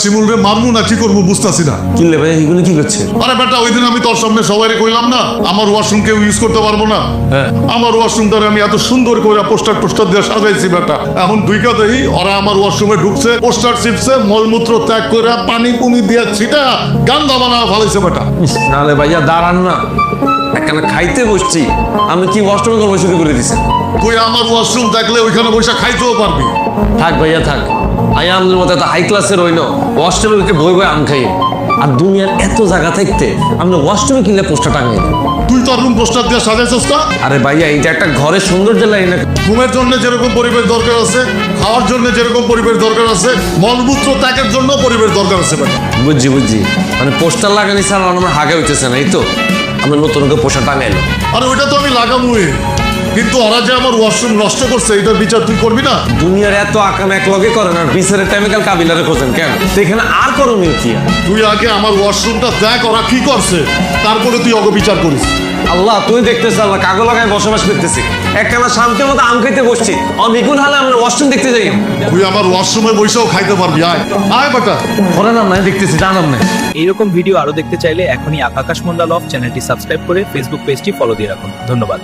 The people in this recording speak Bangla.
শিমুল রে মারবো না কি করবো বুঝতেছি না। কিনলে ভাই এগুলো কি করছে? আরে বেটা ওই দিন আমি তোর সামনে সবাইরে কইলাম না আমার ওয়াশরুম কেউ ইউজ করতে পারবো না। হ্যাঁ। আমার ওয়াশরুমটারে আমি এত সুন্দর করে পোস্টার দিয়ে সাজাইছি বেটা, এখন দুইকা দেই ওরা আমার ওয়াশরুমে ঢুকছে, পোস্টার চিপছে, মলমূত্র ত্যাগ করে পানি পুনি দিয়ে ছিটা গান্দা বানা ফেলাইছে বেটা। নালে ভাইয়া দাঁড়ান না, একখানা খাইতে বসছি আমি কি ওয়াশরুমে করবো শুরু করে দিছে। তুই আমার ওয়াশরুম দেখলে ওইখানে বসে খাইতেও পারবি। থাক ভাইয়া থাক, আয়া আমাদের মতো এত হাই ক্লাসের হইল ওয়াশরুমে বই বই আম খাই। আর দুনিয়ার এত জায়গা থাকতে আমরা ওয়াশরুমে কিনলে পোস্টার টাঙিয়ে দিই। তুই তোর রুম পোস্টার দিয়ে সাজাইছিস না? আরে ভাইয়া এইটা একটা ঘরের সৌন্দর্য লাগে না? ঘুমের জন্য যেরকম পরিবেশ দরকার আছে, খাওয়ার জন্য যেরকম পরিবেশ দরকার আছে, মলমূত্র ত্যাগের জন্য পরিবেশ দরকার আছে বেটা। বুঝছি মানে পোস্টার লাগানি স্যার আমার হাগে হইতেছে না, এই তো আমরা নতুন করে পোস্টার টাঙাইলো। আর ওইটা তো আমি লাগামুই, কিন্তু ওরা যে আমার ওয়াশরুম নষ্ট করছে এটার বিচার তুই করবি না? দুনিয়ার এত আকাম এক লগে করেন আর বিচারের টাইমে কাল কাবিলারে খোঁজেন কেন? এখানে আর করণীয় কি? তুই আগে আমার ওয়াশরুমটা দেখ ওরা কি করছে, তারপরে তুই অগ বিচার করিস। আল্লাহ তুই দেখতেছ আল্লাহ কাগজ লাগায় বসবাস করতেছি, একখানা শান্তির মতো আম খাইতে বসছি, অবিগুল হালে আমরা ওয়াশরুম দেখতে যাই। তুই আমার ওয়াশরুমে বসেও খাইতে পারবি, আয় আয় বেটা। করে নাম নাই দেখতেছি, জানাম না। এইরকম ভিডিও আরো দেখতে চাইলে এখনই আকাশ মন্ডল অফ চ্যানেলটি সাবস্ক্রাইব করে ফেসবুক পেজটি ফলো দিয়ে রাখুন। ধন্যবাদ।